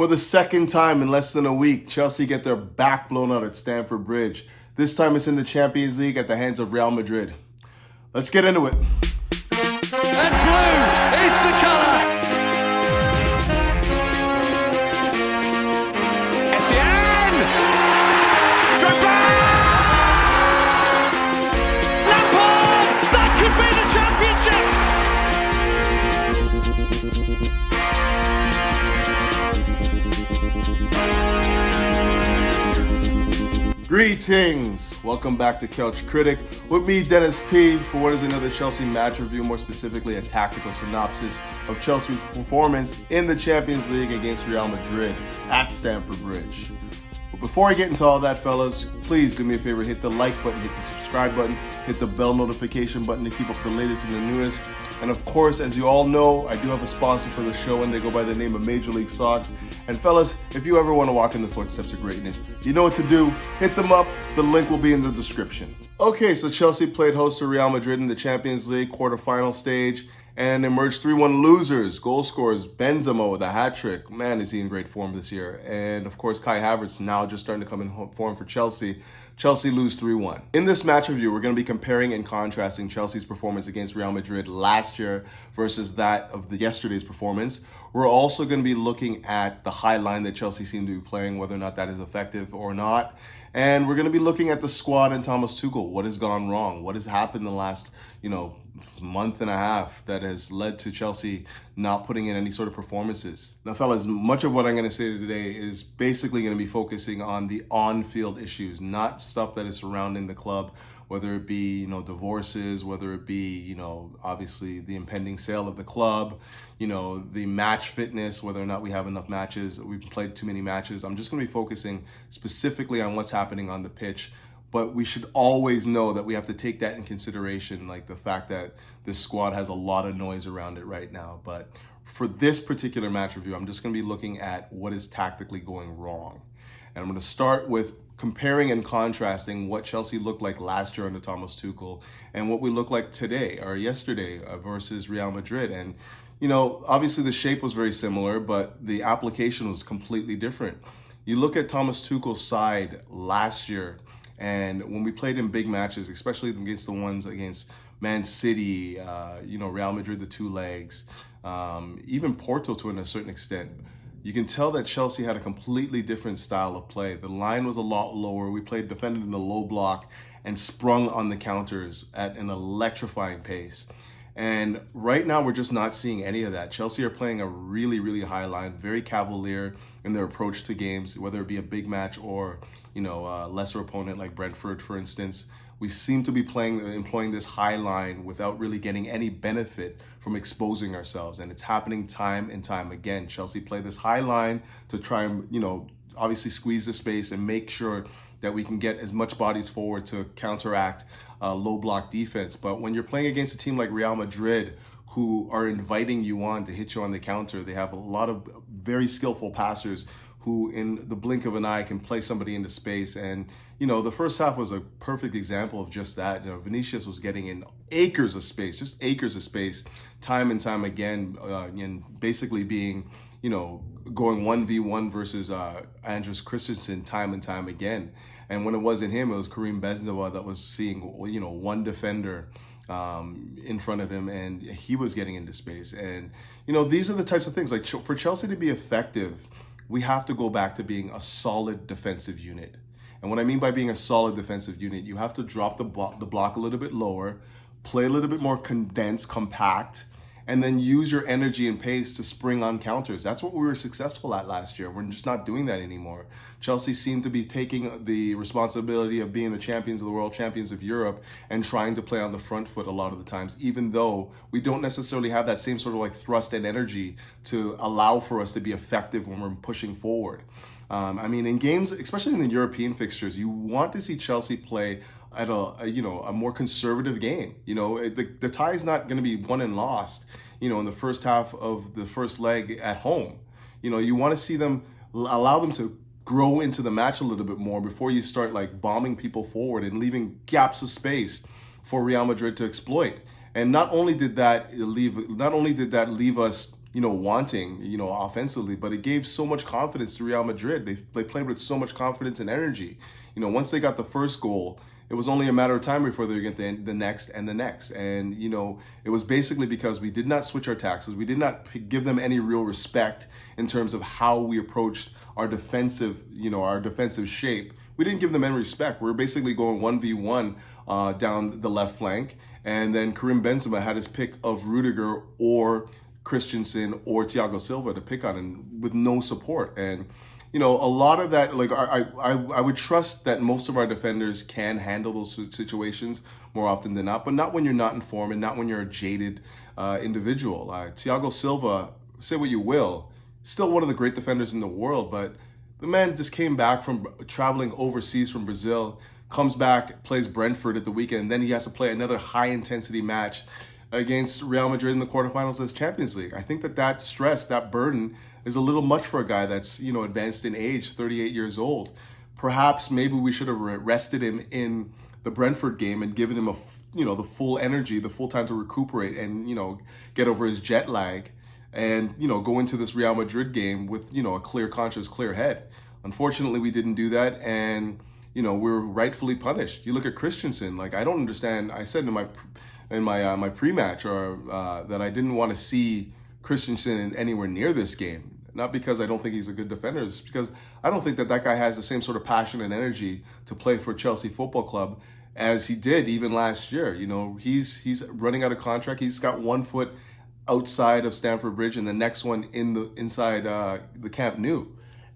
For the second time in less than a week, Chelsea get their back blown out at Stamford Bridge. This time it's in the Champions League at the hands of Real Madrid. Let's get into it. And blue is the colour. Essien! Drogba! Lampard! That could be the championship! Greetings! Welcome back to Couch Critic with me, Dennis P, for what is another Chelsea match review, more specifically a tactical synopsis of Chelsea's performance in the Champions League against Real Madrid at Stamford Bridge. But before I get into all that, fellas, please do me a favor, hit the like button, hit the subscribe button, hit the bell notification button to keep up the latest and the newest. And of course, as you all know, I do have a sponsor for the show, and they go by the name of Major League Socks. And fellas, if you ever want to walk in the footsteps of greatness, you know what to do. Hit them up. The link will be in the description. Okay, so Chelsea played host to Real Madrid in the Champions League quarterfinal stage and emerged 3-1 losers. Goal scorers, Benzema with a hat-trick. Man, is he in great form this year. And of course, Kai Havertz now just starting to come in form for Chelsea. Chelsea lose 3-1. In this match review, we're going to be comparing and contrasting Chelsea's performance against Real Madrid last year versus that of yesterday's performance. We're also going to be looking at the high line that Chelsea seem to be playing, whether or not that is effective or not. And we're going to be looking at the squad and Thomas Tuchel. What has gone wrong? What has happened the last, month and a half that has led to Chelsea not putting in any sort of performances? Now, fellas, much of what I'm going to say today is basically going to be focusing on the on-field issues, not stuff that is surrounding the club, whether it be, divorces, whether it be, obviously the impending sale of the club, the match fitness, whether or not we have enough matches, we've played too many matches. I'm just going to be focusing specifically on what's happening on the pitch. But we should always know that we have to take that in consideration, like the fact that this squad has a lot of noise around it right now. But for this particular match review, I'm just going to be looking at what is tactically going wrong. And I'm going to start with comparing and contrasting what Chelsea looked like last year under Thomas Tuchel and what we look like today or yesterday versus Real Madrid. And, obviously the shape was very similar, but the application was completely different. You look at Thomas Tuchel's side last year, and when we played in big matches, especially against the ones against Man City, Real Madrid, the two legs, even Porto to a certain extent, you can tell that Chelsea had a completely different style of play. The line was a lot lower. We defended in a low block and sprung on the counters at an electrifying pace. And right now, we're just not seeing any of that. Chelsea are playing a really, really high line, very cavalier in their approach to games, whether it be a big match or, a lesser opponent like Brentford, for instance. We seem to be employing this high line without really getting any benefit from exposing ourselves. And it's happening time and time again. Chelsea play this high line to try and, obviously squeeze the space and make sure that we can get as much bodies forward to counteract low block defense. But when you're playing against a team like Real Madrid, who are inviting you on to hit you on the counter, they have a lot of very skillful passers who in the blink of an eye can play somebody into space. And, the first half was a perfect example of just that. Vinicius was getting in acres of space, time and time again, and basically being, going 1v1 versus Andreas Christensen time and time again. And when it wasn't him, it was Karim Benzema that was seeing, one defender in front of him, and he was getting into space. And, these are the types of things, like for Chelsea to be effective, we have to go back to being a solid defensive unit. And what I mean by being a solid defensive unit, you have to drop the block a little bit lower, play a little bit more condensed, compact, and then use your energy and pace to spring on counters. That's what we were successful at last year. We're just not doing that anymore. Chelsea seemed to be taking the responsibility of being the champions of the world, champions of Europe, and trying to play on the front foot a lot of the times, even though we don't necessarily have that same sort of thrust and energy to allow for us to be effective when we're pushing forward. In games, especially in the European fixtures, you want to see Chelsea play at a more conservative game. The tie is not going to be won and lost, in the first half of the first leg at home. You want to see them, allow them to grow into the match a little bit more before you start bombing people forward and leaving gaps of space for Real Madrid to exploit. And not only did that leave us wanting, offensively, but it gave so much confidence to Real Madrid. They played with so much confidence and energy. Once they got the first goal, it was only a matter of time before they would get the next and the next. And, it was basically because we did not switch our tactics. We did not give them any real respect in terms of how we approached our defensive shape. We didn't give them any respect. We were basically going 1v1 down the left flank. And then Karim Benzema had his pick of Rudiger or Christensen or Thiago Silva to pick on, and with no support. And a lot of that, like I would trust that most of our defenders can handle those situations more often than not, but not when you're not in form and not when you're a jaded individual. Thiago Silva, say what you will, still one of the great defenders in the world, but the man just came back from traveling overseas from Brazil, comes back, plays Brentford at the weekend, and then he has to play another high-intensity match against Real Madrid in the quarterfinals of the Champions League. I think that stress, that burden, is a little much for a guy that's, advanced in age, 38 years old. Perhaps maybe we should have rested him in the Brentford game and given him the full energy, the full time to recuperate and, get over his jet lag and, go into this Real Madrid game with, a clear conscience, clear head. Unfortunately, we didn't do that, and we were rightfully punished. You look at Christensen, like, I don't understand. I said in my pre-match that I didn't want to see Christensen anywhere near this game. Not because I don't think he's a good defender, it's because I don't think that guy has the same sort of passion and energy to play for Chelsea Football Club as he did even last year. He's running out of contract. He's got one foot outside of Stamford Bridge and the next one inside the Camp Nou.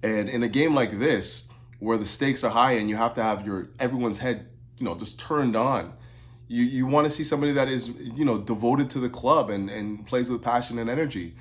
And in a game like this, where the stakes are high and you have to have everyone's head, just turned on, you want to see somebody that is, devoted to the club and plays with passion and energy.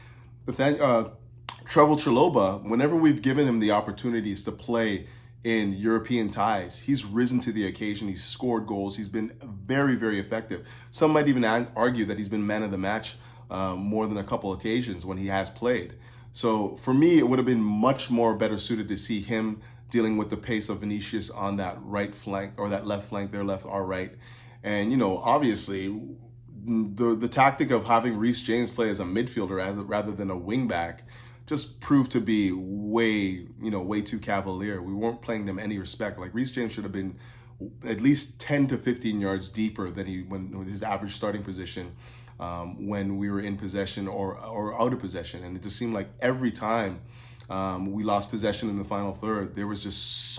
But then Trevoh Chalobah, whenever we've given him the opportunities to play in European ties, he's risen to the occasion. He's scored goals. He's been very, very effective. Some might even argue that he's been man of the match more than a couple occasions when he has played. So for me, it would have been much more better suited to see him dealing with the pace of Vinicius on that right flank or that left flank, their left, our right. And, obviously, the tactic of having Reece James play as a midfielder rather than a wing back just proved to be way too cavalier. We weren't playing them any respect. Like, Reece James should have been at least 10 to 15 yards deeper than when his average starting position when we were in possession or out of possession. And it just seemed like every time we lost possession in the final third, there was just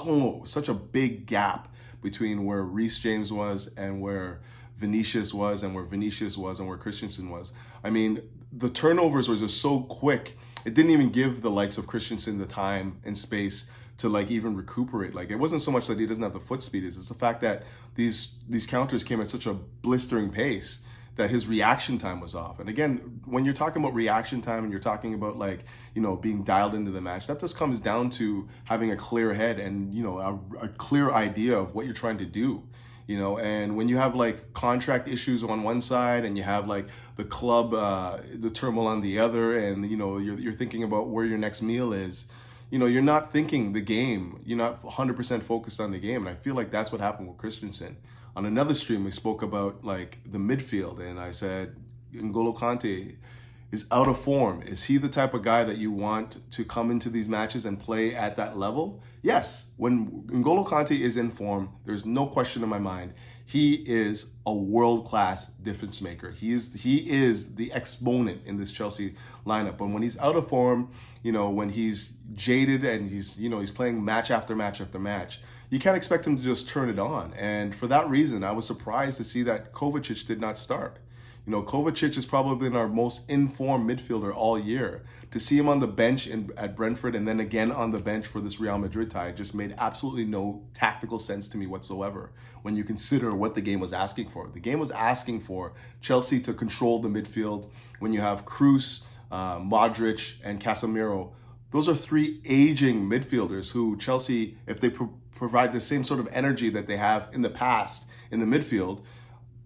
such a big gap between where Reece James was and where Vinicius was and where Vinicius was and where Christensen was. I mean, the turnovers were just so quick. It didn't even give the likes of Christensen the time and space to even recuperate. It wasn't so much that he doesn't have the foot speed. It's the fact that these counters came at such a blistering pace that his reaction time was off. And again, when you're talking about reaction time and you're talking about being dialed into the match, that just comes down to having a clear head and, a clear idea of what you're trying to do. And when you have contract issues on one side and you have the club, the turmoil on the other, and, you're thinking about where your next meal is, you're not thinking the game. You're not 100% focused on the game. And I feel like that's what happened with Christensen. On another stream, we spoke about the midfield, and I said, N'Golo Kante is out of form. Is he the type of guy that you want to come into these matches and play at that level? Yes. When N'Golo Kante is in form, there's no question in my mind. He is a world-class difference maker. He is the exponent in this Chelsea lineup. But when he's out of form, when he's jaded and he's playing match after match after match, you can't expect him to just turn it on. And for that reason, I was surprised to see that Kovacic did not start. Kovacic has probably been our most informed midfielder all year. To see him on the bench at Brentford and then again on the bench for this Real Madrid tie just made absolutely no tactical sense to me whatsoever when you consider what the game was asking for. The game was asking for Chelsea to control the midfield. When you have Kroos, Modric, and Casemiro, those are three aging midfielders who Chelsea, if they provide the same sort of energy that they have in the past in the midfield,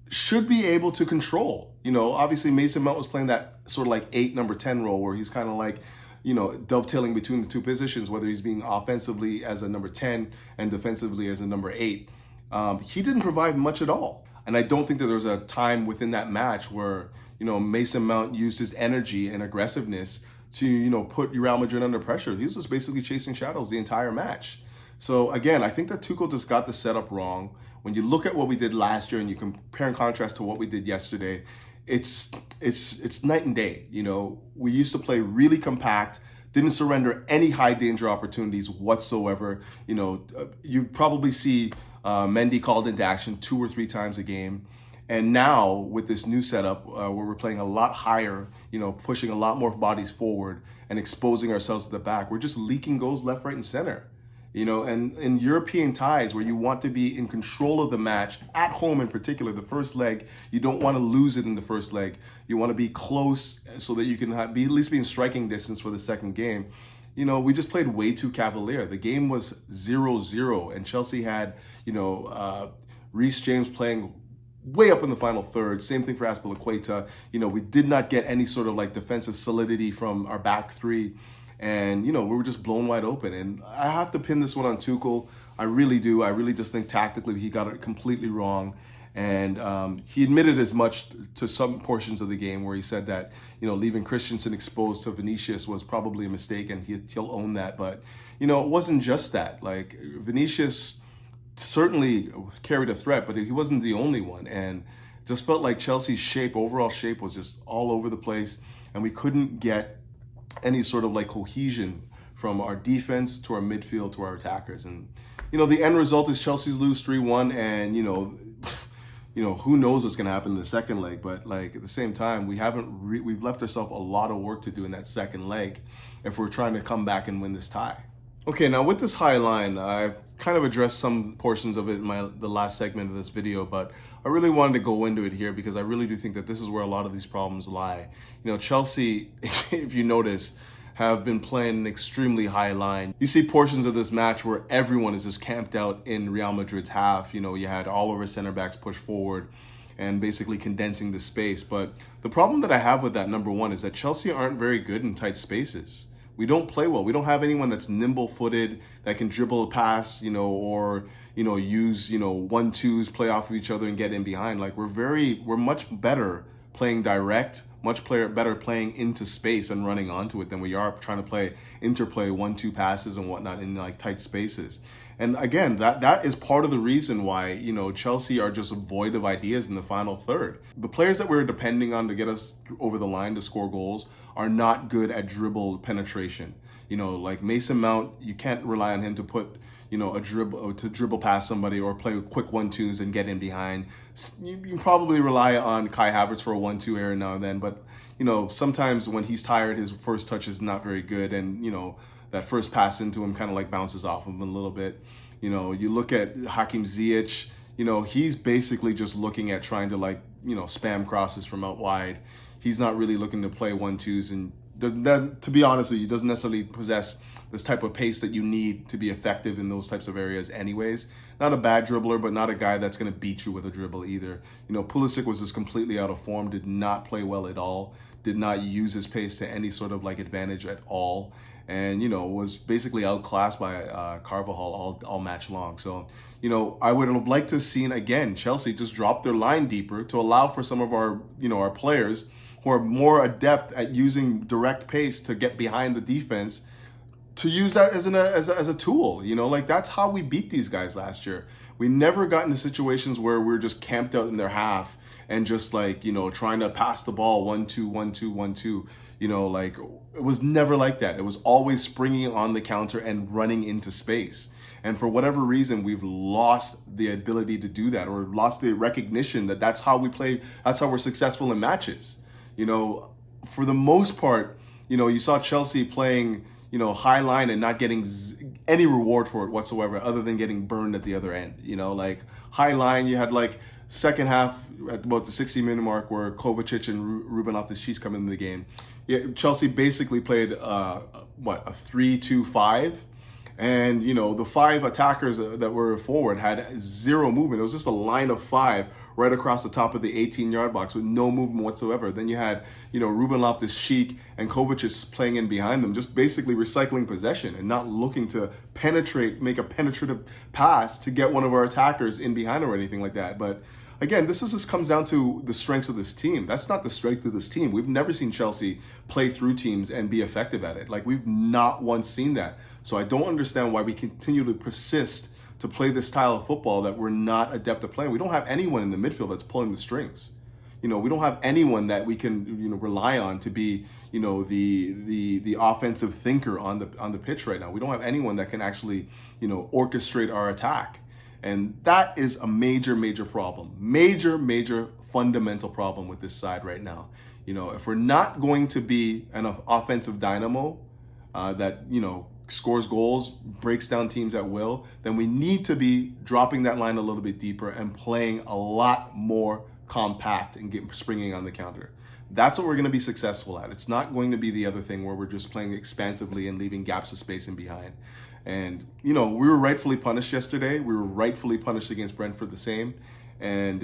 should be able to control. Obviously Mason Mount was playing that sort of 8, number 10 role where he's kind of dovetailing between the two positions, whether he's being offensively as a number 10 and defensively as a number 8. He didn't provide much at all. And I don't think that there was a time within that match where, Mason Mount used his energy and aggressiveness to, put Real Madrid under pressure. He was just basically chasing shadows the entire match. So again, I think that Tuchel just got the setup wrong. When you look at what we did last year and you compare and contrast to what we did yesterday, it's night and day. We used to play really compact, didn't surrender any high danger opportunities whatsoever. You probably see Mendy called into action 2 or 3 times a game. And now with this new setup where we're playing a lot higher, pushing a lot more bodies forward and exposing ourselves to the back, we're just leaking goals left, right, and center. And in European ties where you want to be in control of the match, at home in particular, the first leg, you don't want to lose it in the first leg. You want to be close so that you can be at least be in striking distance for the second game. We just played way too cavalier. The game was 0-0, and Chelsea had, Reece James playing way up in the final third. Same thing for Azpilicueta. We did not get any sort of defensive solidity from our back three. And, we were just blown wide open. And I have to pin this one on Tuchel. I really do. I really just think tactically he got it completely wrong. And he admitted as much to some portions of the game where he said that, leaving Christensen exposed to Vinicius was probably a mistake, and he'll own that. But, it wasn't just that. Vinicius certainly carried a threat, but he wasn't the only one. And just felt like Chelsea's overall shape was just all over the place. And we couldn't get any sort of cohesion from our defense to our midfield to our attackers. And the end result is Chelsea's lose 3-1, and who knows what's going to happen in the second leg. But at the same time, we've left ourselves a lot of work to do in that second leg if we're trying to come back and win this tie. Okay, now with this high line, I've kind of addressed some portions of it in the last segment of this video, but I really wanted to go into it here because I really do think that this is where a lot of these problems lie. Chelsea, if you notice, have been playing an extremely high line. You see portions of this match where everyone is just camped out in Real Madrid's half. You had all of our center backs push forward and basically condensing the space. But the problem that I have with that, number one, is that Chelsea aren't very good in tight spaces. We don't play well. We don't have anyone that's nimble-footed, that can dribble a pass, or use 1-2s, play off of each other and get in behind. We're much better playing direct, better playing into space and running onto it than we are trying to play interplay 1-2 passes and whatnot in tight spaces. And again, that is part of the reason why, Chelsea are just void of ideas in the final third. The players that we're depending on to get us over the line to score goals are not good at dribble penetration. Mason Mount, you can't rely on him to put, a dribble past somebody or play quick 1-2s and get in behind. You probably rely on Kai Havertz for a 1-2 error now and then, but, sometimes when he's tired, his first touch is not very good, and, that first pass into him kind of bounces off him a little bit. You look at Hakim Ziyech, he's basically just looking at trying to spam crosses from out wide. He's not really looking to play 1-2s, and to be honest with you, doesn't necessarily possess this type of pace that you need to be effective in those types of areas anyways. Not a bad dribbler, but not a guy that's going to beat you with a dribble either. Pulisic was just completely out of form, did not play well at all, did not use his pace to any sort of advantage at all. And, was basically outclassed by Carvajal all match long. So, I would have liked to have seen, again, Chelsea just drop their line deeper to allow for some of our, our players who are more adept at using direct pace to get behind the defense to use that as a tool. That's how we beat these guys last year. We never got into situations where we're just camped out in their half and just trying to pass the ball 1-2, 1-2, 1-2. It was never like that. It was always springing on the counter and running into space. And for whatever reason, we've lost the ability to do that, or lost the recognition that that's how we play. That's how we're successful in matches. For the most part, you saw Chelsea playing, high line and not getting any reward for it whatsoever, other than getting burned at the other end. High line, you had second half at about the 60-minute mark where Kovacic and Ruben Loftus-Cheek come into the game. Yeah, Chelsea basically played a 3-2-5, and the 5 attackers that were forward had zero movement. It was just a line of 5 right across the top of the 18-yard box with no movement whatsoever. Then you had Ruben Loftus-Cheek and Kovacic playing in behind them, just basically recycling possession and not looking to make a penetrative pass to get one of our attackers in behind or anything like that. But again, this just comes down to the strengths of this team. That's not the strength of this team. We've never seen Chelsea play through teams and be effective at it. Like, we've not once seen that. So I don't understand why we continue to persist to play this style of football that we're not adept at playing. We don't have anyone in the midfield that's pulling the strings. We don't have anyone that we can, rely on to be, the offensive thinker on the pitch right now. We don't have anyone that can actually, orchestrate our attack. And that is a major, major problem. Major, major fundamental problem with this side right now. If we're not going to be an offensive dynamo that, scores goals, breaks down teams at will, then we need to be dropping that line a little bit deeper and playing a lot more compact and springing on the counter. That's what we're going to be successful at. It's not going to be the other thing where we're just playing expansively and leaving gaps of space in behind. And, we were rightfully punished yesterday. We were rightfully punished against Brentford the same. And,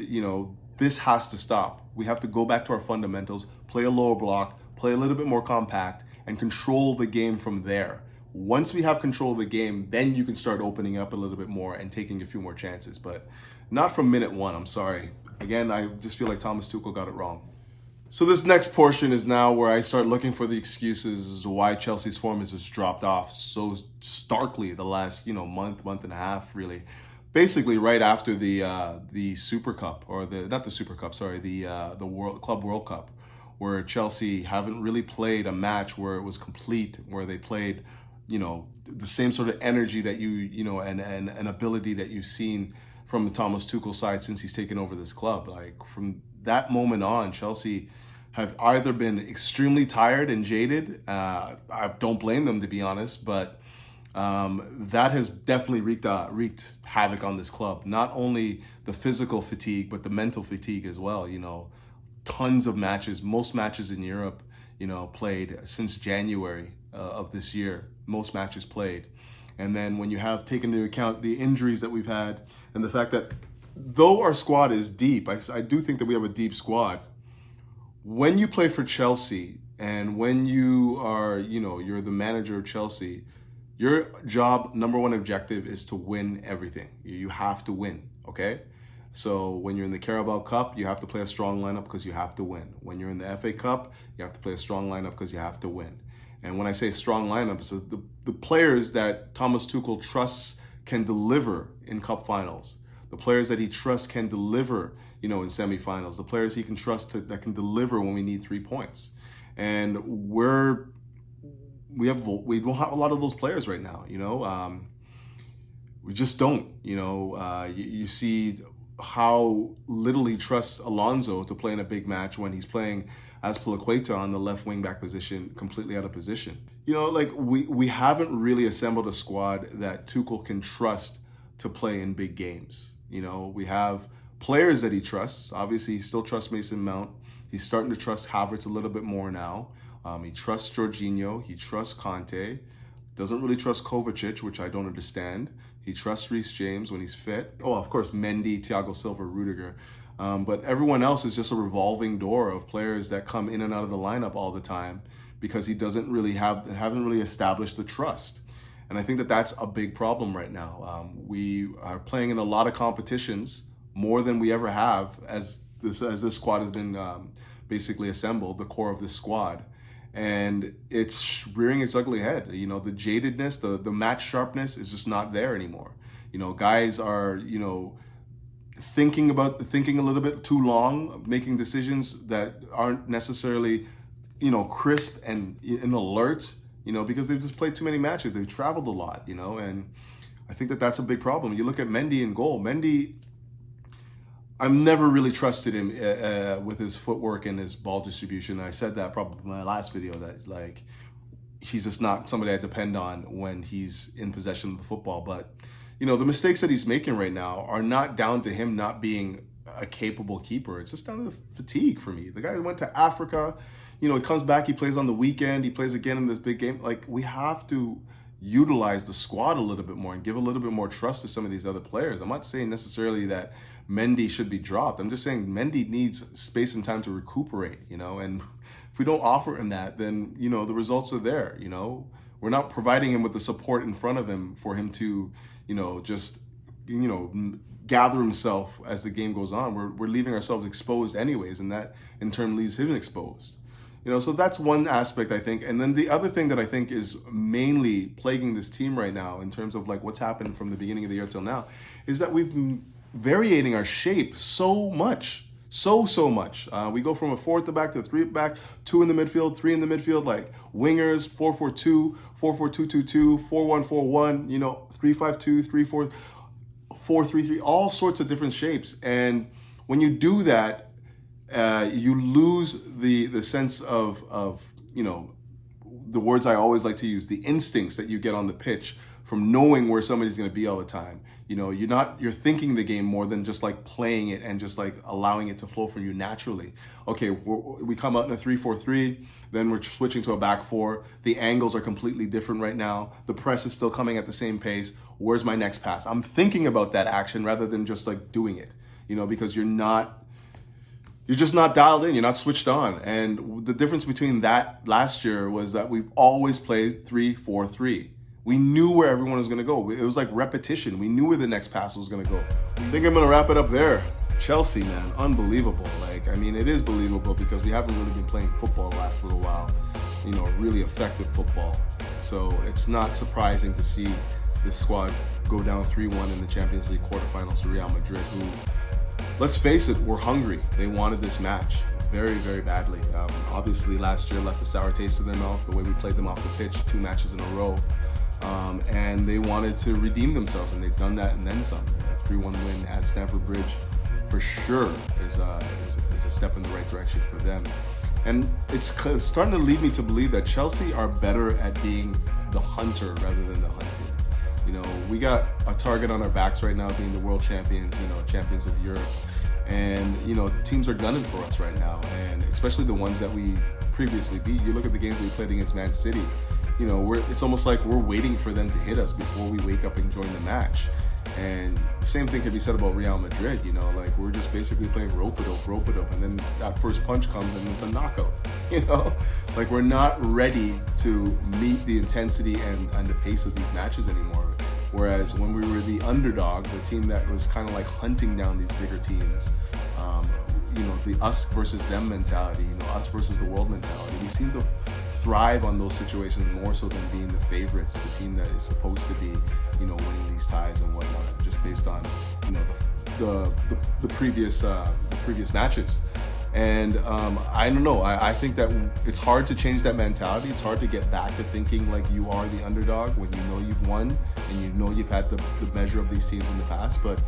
this has to stop. We have to go back to our fundamentals, play a lower block, play a little bit more compact, and control the game from there. Once we have control of the game, then you can start opening up a little bit more and taking a few more chances. But not from minute one, I'm sorry. Again, I just feel like Thomas Tuchel got it wrong. So this next portion is now where I start looking for the excuses as to why Chelsea's form has just dropped off so starkly the last, month and a half, really. Basically, right after the Super Cup, or the Club World Cup, where Chelsea haven't really played a match where it was complete, where they played, the same sort of energy that and ability that you've seen from the Thomas Tuchel side since he's taken over this club. Like, from that moment on, Chelsea have either been extremely tired and jaded. I don't blame them, to be honest, but that has definitely wreaked havoc on this club. Not only the physical fatigue, but the mental fatigue as well. Tons of matches, most matches in Europe, played since January of this year. Most matches played. And then when you have taken into account the injuries that we've had and the fact that though our squad is deep, I do think that we have a deep squad. When you play for Chelsea and when you are, you're the manager of Chelsea, your job, number one objective is to win everything. You have to win, okay? So when you're in the Carabao Cup, you have to play a strong lineup because you have to win. When you're in the FA Cup, you have to play a strong lineup because you have to win. And when I say strong lineup, it's the players that Thomas Tuchel trusts can deliver in cup finals. The players that he trusts can deliver, in semifinals. The players he can trust that can deliver when we need 3 points. And we don't have a lot of those players right now. We just don't. You see how little he trusts Alonso to play in a big match when he's playing as Pulisic on the left wing back position, completely out of position. We haven't really assembled a squad that Tuchel can trust to play in big games. We have players that he trusts. Obviously, he still trusts Mason Mount. He's starting to trust Havertz a little bit more now. He trusts Jorginho. He trusts Conte. Doesn't really trust Kovacic, which I don't understand. He trusts Reece James when he's fit. Oh, of course, Mendy, Thiago Silva, Rudiger. But everyone else is just a revolving door of players that come in and out of the lineup all the time because he haven't really established the trust. And I think that that's a big problem right now. We are playing in a lot of competitions, more than we ever have, as this squad has been basically assembled, the core of this squad. And it's rearing its ugly head. The jadedness, the match sharpness is just not there anymore. Guys are, thinking a little bit too long, making decisions that aren't necessarily, crisp and alert, because they've just played too many matches. They've traveled a lot, and I think that that's a big problem. You look at Mendy in goal. Mendy, I've never really trusted him with his footwork and his ball distribution. I said that probably in my last video that he's just not somebody I depend on when he's in possession of the football. But the mistakes that he's making right now are not down to him not being a capable keeper. It's just down to the fatigue for me. The guy went to Africa, he comes back, he plays on the weekend, he plays again in this big game. We have to utilize the squad a little bit more and give a little bit more trust to some of these other players. I'm not saying necessarily that Mendy should be dropped. I'm just saying Mendy needs space and time to recuperate, and if we don't offer him that, then, the results are there, We're not providing him with the support in front of him for him to, just gather himself as the game goes on. We're leaving ourselves exposed anyways, and that in turn leaves him exposed. So that's one aspect, I think. And then the other thing that I think is mainly plaguing this team right now in terms of like what's happened from the beginning of the year till now is that we've been varying our shape so much. So much. We go from a 4 at the back to a 3 at the back, 2 in the midfield, 3 in the midfield, like wingers, 4-4-2, 4-4-2-2-2, 4-1-4-1, 3-5-2, 3-4-3-3, all sorts of different shapes. And when you do that, you lose the sense of the words I always like to use, the instincts that you get on the pitch from knowing where somebody's going to be all the time. You're thinking the game more than just like playing it and just like allowing it to flow from you naturally. Okay, we come out in a 3-4-3, then we're switching to a back 4. The angles are completely different right now. The press is still coming at the same pace. Where's my next pass? I'm thinking about that action rather than just like doing it, because you're just not dialed in. You're not switched on. And the difference between that last year was that we've always played 3-4-3. We knew where everyone was going to go. It was like repetition. We knew where the next pass was going to go. I think I'm going to wrap it up there. Chelsea, man, unbelievable. It is believable because we haven't really been playing football the last little while, really effective football. So it's not surprising to see this squad go down 3-1 in the Champions League quarterfinals to Real Madrid, who, let's face it, were hungry. They wanted this match very, very badly. Obviously, last year left a sour taste in their mouth, the way we played them off the pitch 2 matches in a row. And they wanted to redeem themselves, and they've done that and then some. A 3-1 win at Stamford Bridge for sure is a step in the right direction for them. And it's starting to lead me to believe that Chelsea are better at being the hunter rather than the hunted. We got a target on our backs right now being the world champions, champions of Europe. And, teams are gunning for us right now, and especially the ones that we previously beat. You look at the games we played against Man City. It's almost like we're waiting for them to hit us before we wake up and join the match. And the same thing can be said about Real Madrid, we're just basically playing rope-a-dope, and then that first punch comes and it's a knockout, we're not ready to meet the intensity and the pace of these matches anymore. Whereas when we were the underdog, the team that was kind of like hunting down these bigger teams, the us versus them mentality, us versus the world mentality, we seem to thrive on those situations more so than being the favorites, the team that is supposed to be, winning these ties and whatnot, just based on, the previous matches. And I don't know. I think that it's hard to change that mentality. It's hard to get back to thinking like you are the underdog when you know you've won and you've had the measure of these teams in the past. But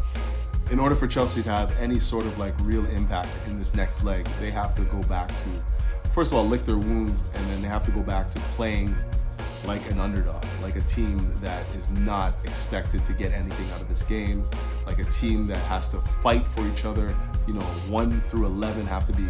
in order for Chelsea to have any sort of like real impact in this next leg, they have to go back to, first of all, lick their wounds, and then they have to go back to playing like an underdog, like a team that is not expected to get anything out of this game, like a team that has to fight for each other. 1 through 11 have to be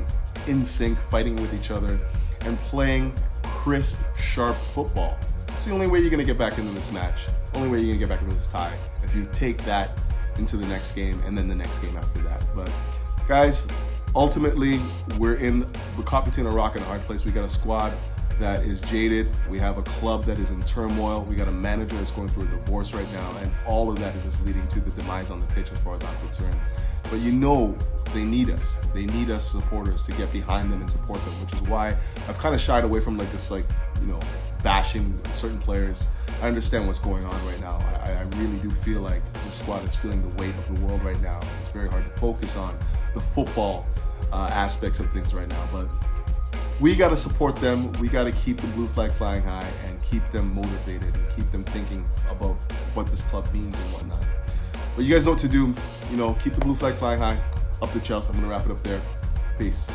in sync, fighting with each other, and playing crisp, sharp football. It's the only way you're going to get back into this match. Only way you're going to get back into this tie, if you take that into the next game and then the next game after that. But guys, ultimately, we're caught between a rock and a hard place. We got a squad that is jaded. We have a club that is in turmoil. We got a manager that's going through a divorce right now, and all of that is just leading to the demise on the pitch as far as I'm concerned. But they need us. They need us supporters to get behind them and support them, which is why I've kind of shied away from bashing certain players. I understand what's going on right now. I really do feel like the squad is feeling the weight of the world right now. It's very hard to focus on the football aspects of things right now, but we got to support them. We got to keep the blue flag flying high and keep them motivated and keep them thinking about what this club means and whatnot. But you guys know what to do. Keep the blue flag flying high. Up the Chelsea. I'm going to wrap it up there. Peace.